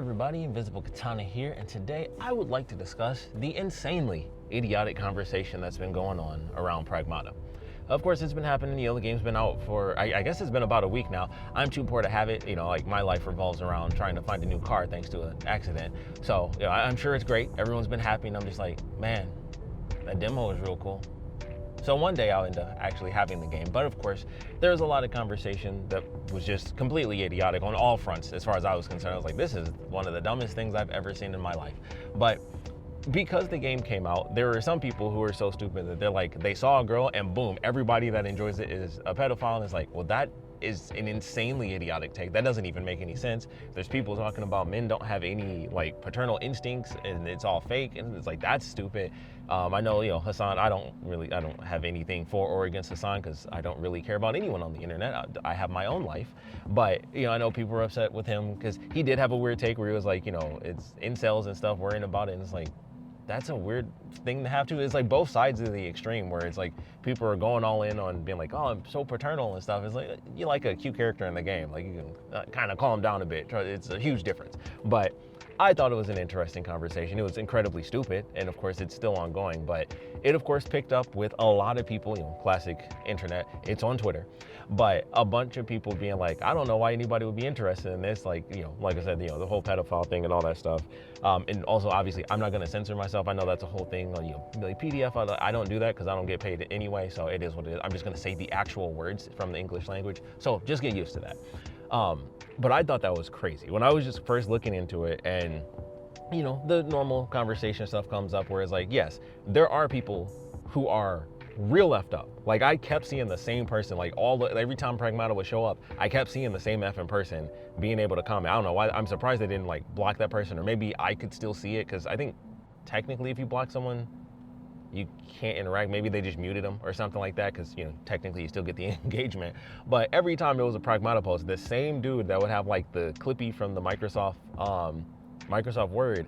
everybody, Invisiblekatana here, and today I would like to discuss the insanely idiotic conversation that's been going on around Pragmata. Of course, it's been happening, the game's been out for, I guess it's been about a week now. I'm too poor to have it, like my life revolves around trying to find a new car thanks to an accident. So, I'm sure it's great, everyone's been happy, and I'm just like, man, that demo is real cool. So one day I'll end up actually having the game. But of course, there was a lot of conversation that was just completely idiotic on all fronts as far as I was concerned. I was like, this is one of the dumbest things I've ever seen in my life. But because the game came out, there were some people who are so stupid that they're like, they saw a girl and boom, everybody that enjoys it is a pedophile. And it's like, well, that is an insanely idiotic take. That doesn't even make any sense. There's people talking about men don't have any like paternal instincts and it's all fake, and it's like, that's stupid. I know, Hassan, I don't have anything for or against Hassan because I don't really care about anyone on the internet. I have my own life. But, I know people were upset with him because he did have a weird take where he was like, it's incels and stuff worrying about it. And it's like, that's a weird thing to have to. It's like both sides of the extreme where it's like people are going all in on being like, oh, I'm so paternal and stuff. It's like, you like a cute character in the game. Like you can kind of calm down a bit. It's a huge difference. But I thought it was an interesting conversation. It was incredibly stupid, and of course it's still ongoing, but it of course picked up with a lot of people, classic internet, it's on Twitter, but a bunch of people being like, I don't know why anybody would be interested in this, like, like I said, the whole pedophile thing and all that stuff. And also, obviously, I'm not gonna censor myself. I know that's a whole thing on, like PDF, I don't do that because I don't get paid anyway, so it is what it is. I'm just gonna say the actual words from the English language, so just get used to that. But I thought that was crazy. When I was just first looking into it and, the normal conversation stuff comes up where it's like, yes, there are people who are real left up. Like I kept seeing the same person, like every time Pragmata would show up, I kept seeing the same effing person being able to comment. I don't know why, I'm surprised they didn't like block that person, or maybe I could still see it because I think technically if you block someone, you can't interact. Maybe they just muted them or something like that because, technically you still get the engagement. But every time it was a Pragmata post, the same dude that would have like the clippy from the Microsoft Word,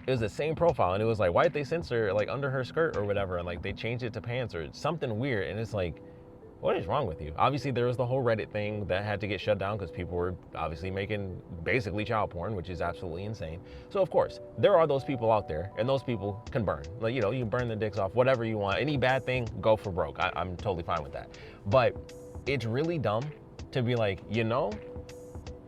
it was the same profile. And it was like, why did they censor like under her skirt or whatever? And like they changed it to pants or something weird. And it's like, what is wrong with you? Obviously there was the whole Reddit thing that had to get shut down because people were obviously making basically child porn, which is absolutely insane. So of course, there are those people out there and those people can burn. Like, you can burn the dicks off, whatever you want. Any bad thing, go for broke. I'm totally fine with that. But it's really dumb to be like,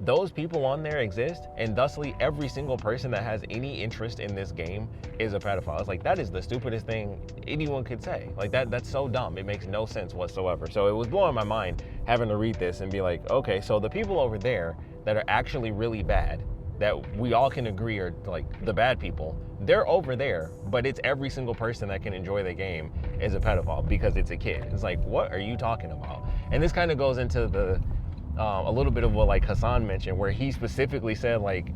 those people on there exist, and thusly every single person that has any interest in this game is a pedophile. It's like, that is the stupidest thing anyone could say. Like that's so dumb. It makes no sense whatsoever. So it was blowing my mind having to read this and be like, okay, so the people over there that are actually really bad, that we all can agree are like the bad people, they're over there, but it's every single person that can enjoy the game is a pedophile because it's a kid. It's like, what are you talking about? And this kind of goes into the a little bit of what like Hassan mentioned, where he specifically said like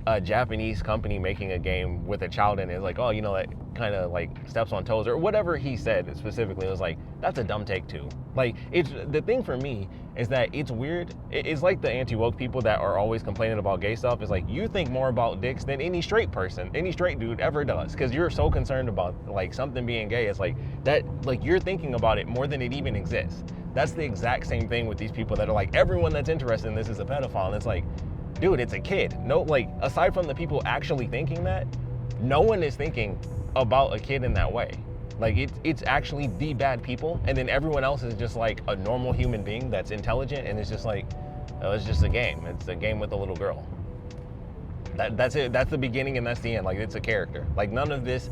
a Japanese company making a game with a child in it is like, oh, that kind of like steps on toes or whatever he said specifically. It was like, that's a dumb take too. Like, it's the thing for me is that it's weird. It's like the anti-woke people that are always complaining about gay stuff. It's like, you think more about dicks than any straight person, any straight dude ever does, because you're so concerned about like something being gay. It's like that, like you're thinking about it more than it even exists. That's the exact same thing with these people that are like, everyone that's interested in this is a pedophile. And it's like, dude, it's a kid. No, like, aside from the people actually thinking that, no one is thinking about a kid in that way. Like, it's actually the bad people, and then everyone else is just like a normal human being that's intelligent, and it's just like, oh, it's just a game. It's a game with a little girl. That's it. That's the beginning and that's the end. Like, it's a character. Like, none of it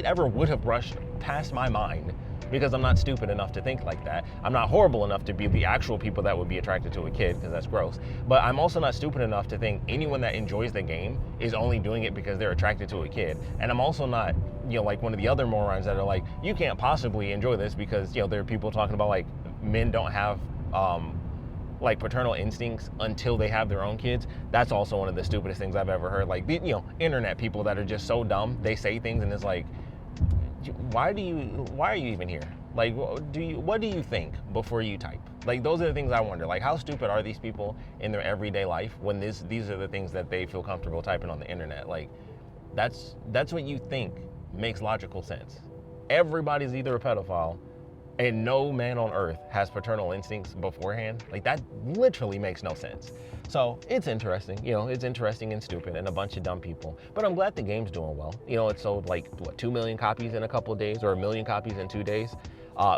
ever would have brushed past my mind, because I'm not stupid enough to think like that. I'm not horrible enough to be the actual people that would be attracted to a kid, because that's gross. But I'm also not stupid enough to think anyone that enjoys the game is only doing it because they're attracted to a kid. And I'm also not, like one of the other morons that are like, you can't possibly enjoy this because, there are people talking about like men don't have like paternal instincts until they have their own kids. That's also one of the stupidest things I've ever heard. Like, internet people that are just so dumb, they say things and it's like, why are you even here? Like, what do you think before you type? Like, those are the things I wonder. Like, how stupid are these people in their everyday life when these are the things that they feel comfortable typing on the internet? Like, that's what you think makes logical sense. Everybody's either a pedophile and no man on earth has paternal instincts beforehand. Like, that literally makes no sense. So it's interesting, it's interesting and stupid and a bunch of dumb people. But I'm glad the game's doing well. It sold like, what, 2 million copies in a couple of days, or 1 million copies in 2 days,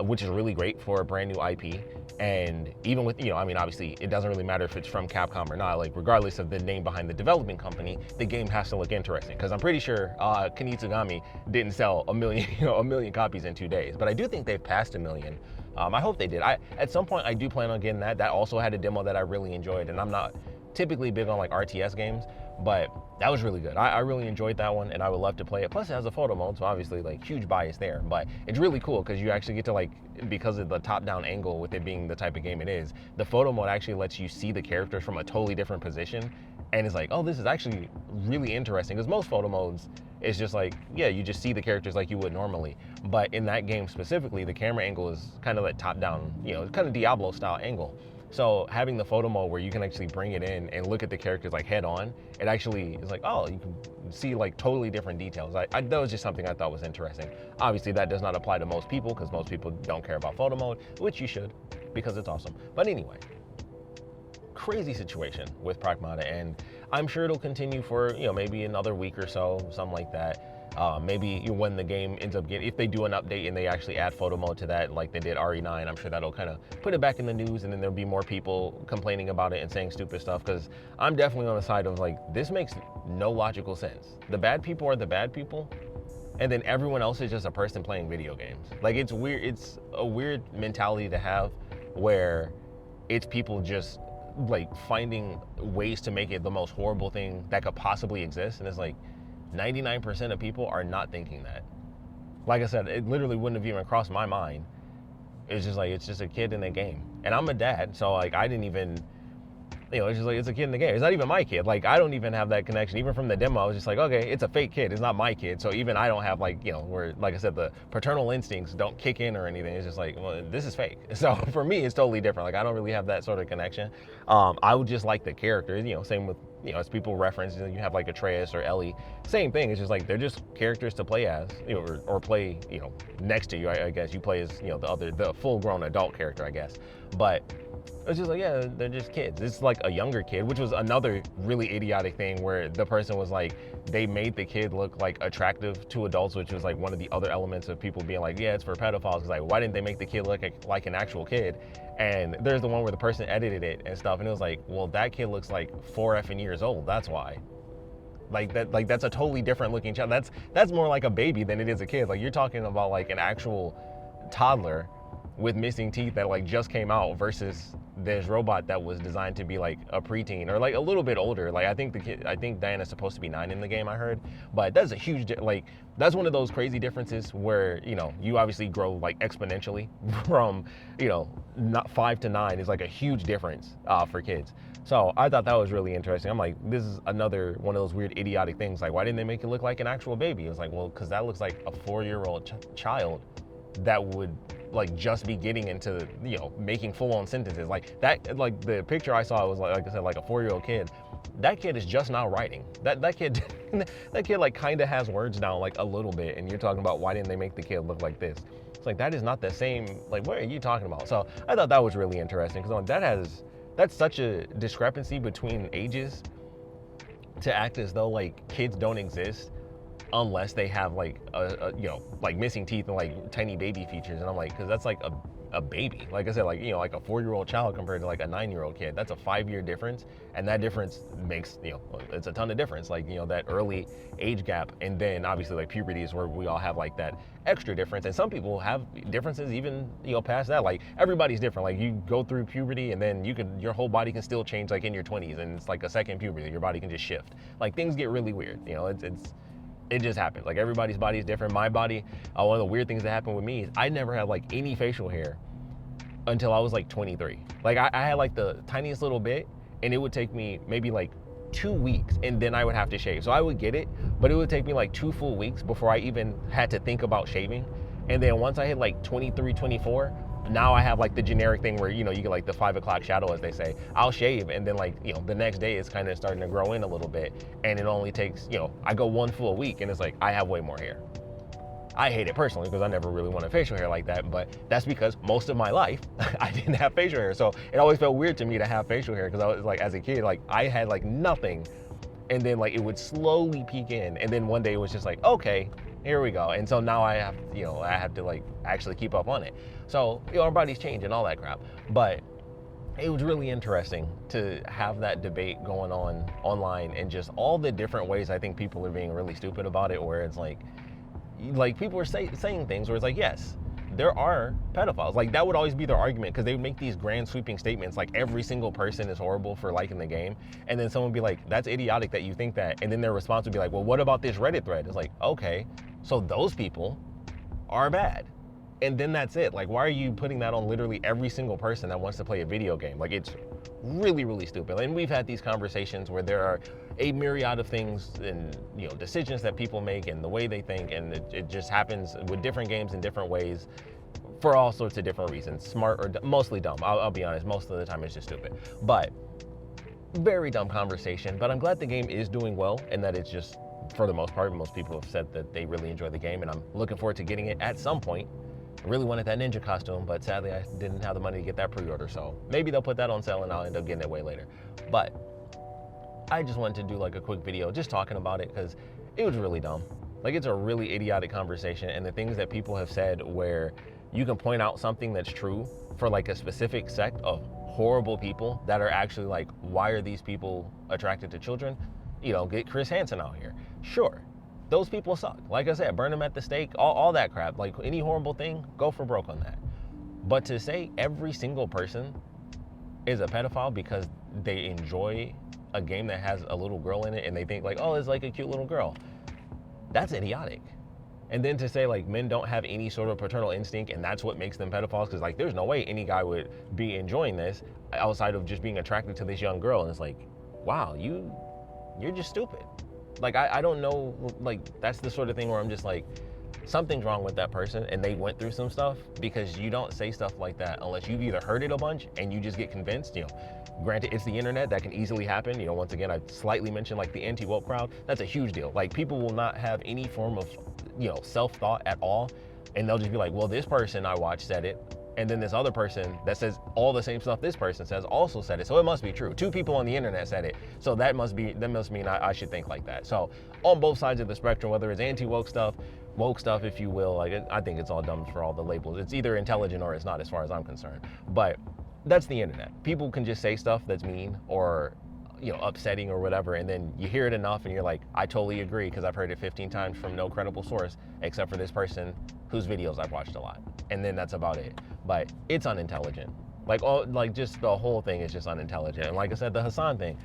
which is really great for a brand new IP. And even with, obviously it doesn't really matter if it's from Capcom or not. Like, regardless of the name behind the development company, the game has to look interesting. Because I'm pretty sure Kunitsugami didn't sell 1 million, 1 million copies in 2 days. But I do think they've passed 1 million. I hope they did. At some point, I do plan on getting that. That also had a demo that I really enjoyed, and I'm not typically big on like RTS games, but that was really good. I really enjoyed that one, and I would love to play it. Plus, it has a photo mode, so obviously, like, huge bias there. But it's really cool because you actually get to, like, because of the top-down angle with it being the type of game it is, the photo mode actually lets you see the characters from a totally different position, and it's like, oh, this is actually really interesting. Because most photo modes, it's just like, yeah, you just see the characters like you would normally. But in that game specifically, the camera angle is kind of like top-down, kind of Diablo-style angle. So having the photo mode where you can actually bring it in and look at the characters like head on, it actually is like, oh, you can see like totally different details. That was just something I thought was interesting. Obviously, that does not apply to most people because most people don't care about photo mode, which you should, because it's awesome. But anyway, crazy situation with Pragmata, and I'm sure it'll continue for maybe another week or so, something like that. Maybe when the game ends up getting, if they do an update and they actually add photo mode to that, like they did RE9, I'm sure that'll kind of put it back in the news, and then there'll be more people complaining about it and saying stupid stuff, because I'm definitely on the side of like, this makes no logical sense. The bad people are the bad people, and then everyone else is just a person playing video games. Like, it's weird. It's a weird mentality to have where it's people just like finding ways to make it the most horrible thing that could possibly exist, and it's like, 99% of people are not thinking that. Like I said, it literally wouldn't have even crossed my mind. It's just like, it's just a kid in a game. And I'm a dad, so like, I didn't even, it's just like, it's a kid in the game. It's not even my kid. Like, I don't even have that connection. Even from the demo, I was just like, okay, it's a fake kid. It's not my kid. So even I don't have like, where, like I said, the paternal instincts don't kick in or anything. It's just like, well, this is fake. So for me, it's totally different. Like, I don't really have that sort of connection. I would just like the characters, same with, as people reference, you have like Atreus or Ellie, same thing. It's just like, they're just characters to play as, or play, next to you, I guess. You play as, the full-grown adult character, I guess. But it's just like, yeah, they're just kids. It's like a younger kid, which was another really idiotic thing where the person was like, they made the kid look like attractive to adults, which was like one of the other elements of people being like, yeah, it's for pedophiles. It's like, why didn't they make the kid look like an actual kid? And there's the one where the person edited it and stuff, and it was like, well, that kid looks like 4 effing years old. That's why. Like that, like that's a totally different looking child. That's more like a baby than it is a kid. Like, you're talking about like an actual toddler with missing teeth that like just came out versus this robot that was designed to be like a preteen or like a little bit older. Like, I think Diana's supposed to be 9 in the game, I heard. But that's a huge, like, that's one of those crazy differences where, you obviously grow like exponentially from, not 5 to 9 is like a huge difference for kids. So I thought that was really interesting. I'm like, this is another one of those weird idiotic things. Like, why didn't they make it look like an actual baby? It was like, well, because that looks like a 4-year-old child that would like just be getting into making full-on sentences like that. Like, the picture I saw was like I said, like a 4-year-old kid. That kid is just now writing. That kid that kid like kind of has words down like a little bit, and you're talking about why didn't they make the kid look like this? It's like, that is not the same. Like, what are you talking about? So I thought that was really interesting, because that's such a discrepancy between ages to act as though like kids don't exist unless they have like like missing teeth and like tiny baby features. And I'm like, because that's like a baby. Like I said, like, like a 4-year-old child compared to like a 9-year-old kid. That's a 5-year difference, and that difference makes, it's a ton of difference. Like, that early age gap, and then obviously like puberty is where we all have like that extra difference. And some people have differences even past that. Like, everybody's different. Like, you go through puberty, and then your whole body can still change like in your 20s, and it's like a second puberty. Your body can just shift. Like, things get really weird. It just happens. Like, everybody's body is different. My body, one of the weird things that happened with me is I never had like any facial hair until I was like 23. Like, I had like the tiniest little bit, and it would take me maybe like 2 weeks, and then I would have to shave. So I would get it, but it would take me like 2 full weeks before I even had to think about shaving. And then once I hit like 23, 24, now I have like the generic thing where, you get like the 5 o'clock shadow, as they say. I'll shave, and then like, the next day it's kind of starting to grow in a little bit, and it only takes, I go 1 full week, and it's like, I have way more hair. I hate it personally because I never really wanted facial hair like that, but that's because most of my life I didn't have facial hair. So it always felt weird to me to have facial hair because I was like, as a kid, like I had like nothing, and then like it would slowly peek in, and then one day it was just like, okay, here we go. And so now I have, I have to like actually keep up on it. So, our body's changing, all that crap. But it was really interesting to have that debate going on online, and just all the different ways I think people are being really stupid about it, where it's like people are saying things where it's like, yes, there are pedophiles. Like that would always be their argument, because they would make these grand sweeping statements like every single person is horrible for liking the game, and then someone would be like, that's idiotic that you think that, and then their response would be like, well, what about this Reddit thread? It's like, okay, so those people are bad. And then that's it. Like, why are you putting that on literally every single person that wants to play a video game? Like, it's really, really stupid. And we've had these conversations where there are a myriad of things and, decisions that people make and the way they think. And it just happens with different games in different ways for all sorts of different reasons. Smart or mostly dumb. I'll be honest. Most of the time it's just stupid. But very dumb conversation. But I'm glad the game is doing well, and that it's just, for the most part, most people have said that they really enjoy the game. And I'm looking forward to getting it at some point. I really wanted that ninja costume, but sadly I didn't have the money to get that pre-order, so maybe they'll put that on sale and I'll end up getting it way later. But I just wanted to do like a quick video just talking about it, because it was really dumb. Like, it's a really idiotic conversation, and the things that people have said where you can point out something that's true for like a specific sect of horrible people that are actually like, why are these people attracted to children? Get Chris Hansen out here. Sure. Those people suck. Like I said, burn them at the stake, all that crap. Like, any horrible thing, go for broke on that. But to say every single person is a pedophile because they enjoy a game that has a little girl in it and they think like, oh, it's like a cute little girl, that's idiotic. And then to say like men don't have any sort of paternal instinct and that's what makes them pedophiles, because like there's no way any guy would be enjoying this outside of just being attracted to this young girl. And it's like, wow, you're just stupid. Like, I don't know, like, that's the sort of thing where I'm just like, something's wrong with that person and they went through some stuff, because you don't say stuff like that unless you've either heard it a bunch and you just get convinced. Granted, it's the internet, that can easily happen. Once again, I slightly mentioned like the anti-woke crowd. That's a huge deal. Like, people will not have any form of, self-thought at all. And they'll just be like, well, this person I watched said it, and then this other person that says all the same stuff this person says also said it, so it must be true. 2 people on the internet said it, so that must mean I should think like that. So on both sides of the spectrum, whether it's anti-woke stuff, woke stuff, if you will, like, I think it's all dumb for all the labels. It's either intelligent or it's not, as far as I'm concerned. But that's the internet. People can just say stuff that's mean or upsetting or whatever, and then you hear it enough and you're like, I totally agree, because I've heard it 15 times from no credible source except for this person whose videos I've watched a lot, and then that's about it. But it's unintelligent. Just the whole thing is just unintelligent. And like I said, the Hassan thing,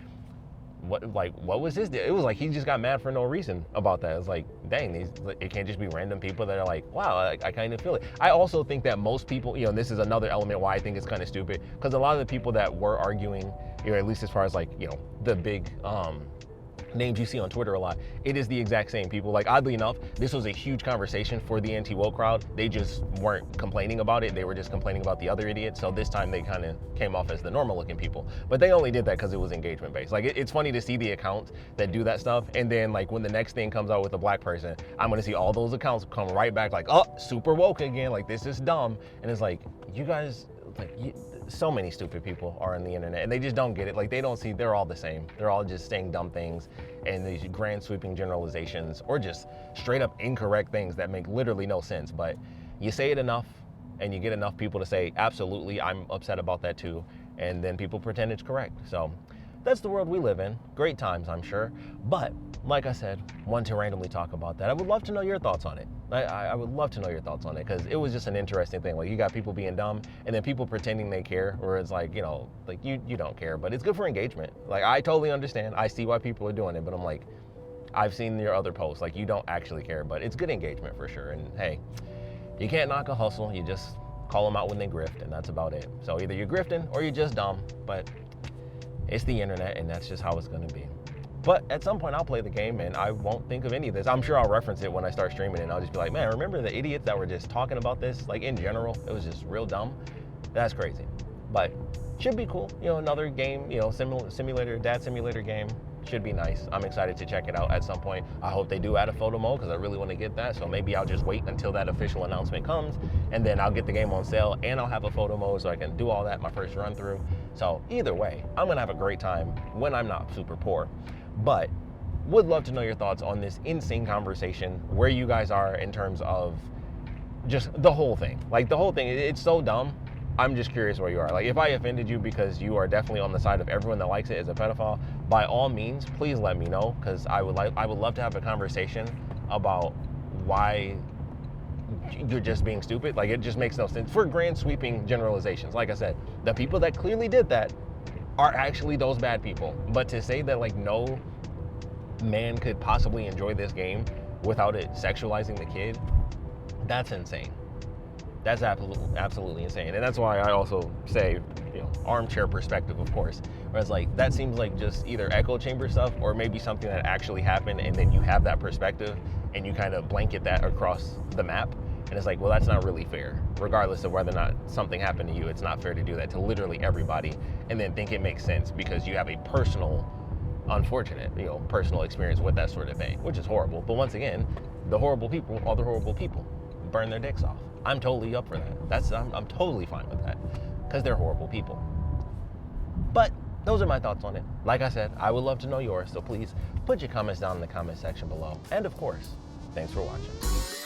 what was his deal? It was like he just got mad for no reason about that. It's like, dang, it can't just be random people that are like, wow, I kind of feel it. I also think that most people, and this is another element why I think it's kind of stupid, because a lot of the people that were arguing, at least as far as like, the big names you see on Twitter a lot, it is the exact same people. Like, oddly enough, this was a huge conversation for the anti-woke crowd. They just weren't complaining about it. They were just complaining about the other idiots. So this time they kind of came off as the normal looking people. But they only did that because it was engagement based. Like, it's funny to see the accounts that do that stuff. And then like when the next thing comes out with a black person, I'm going to see all those accounts come right back like, oh, super woke again. Like, this is dumb. And it's like, you guys, like, so many stupid people are on the internet and they just don't get it. Like, they don't see, they're all the same. They're all just saying dumb things and these grand sweeping generalizations, or just straight up incorrect things that make literally no sense. But you say it enough and you get enough people to say, absolutely, I'm upset about that too. And then people pretend it's correct. So that's the world we live in. Great times, I'm sure. But like I said, want to randomly talk about that. I would love to know your thoughts on it. I would love to know your thoughts on it, because it was just an interesting thing. Like, you got people being dumb and then people pretending they care, or it's like, like you don't care, but it's good for engagement. Like, I totally understand. I see why people are doing it, but I'm like, I've seen your other posts. Like, you don't actually care, but it's good engagement for sure. And hey, you can't knock a hustle. You just call them out when they grift, and that's about it. So either you're grifting or you're just dumb, but it's the internet and that's just how it's going to be. But at some point I'll play the game and I won't think of any of this. I'm sure I'll reference it when I start streaming, and I'll just be like, man, remember the idiots that were just talking about this? Like, in general, it was just real dumb. That's crazy. But should be cool. Another game, simulator, dad simulator game. Should be nice. I'm excited to check it out at some point. I hope they do add a photo mode because I really want to get that. So maybe I'll just wait until that official announcement comes, and then I'll get the game on sale and I'll have a photo mode so I can do all that my first run through. So either way, I'm gonna have a great time when I'm not super poor. But would love to know your thoughts on this insane conversation, where you guys are in terms of just the whole thing. Like the whole thing, it's so dumb. I'm just curious where you are. Like if I offended you because you are definitely on the side of everyone that likes it is a pedophile, by all means, please let me know, because I would love to have a conversation about why you're just being stupid. Like it just makes no sense for grand sweeping generalizations. Like I said, the people that clearly did that are actually those bad people. But to say that like no man could possibly enjoy this game without it sexualizing the kid, that's insane. That's absolutely insane. And that's why I also say, armchair perspective, of course. Whereas like, that seems like just either echo chamber stuff or maybe something that actually happened, and then you have that perspective and you kind of blanket that across the map. And it's like, well, that's not really fair. Regardless of whether or not something happened to you, it's not fair to do that to literally everybody and then think it makes sense because you have a unfortunate, personal experience with that sort of thing, which is horrible. But once again, the horrible people are the horrible people. Burn their dicks off. I'm totally up for that. I'm totally fine with that because they're horrible people. But those are my thoughts on it. Like I said, I would love to know yours, so please put your comments down in the comment section below. And of course, thanks for watching.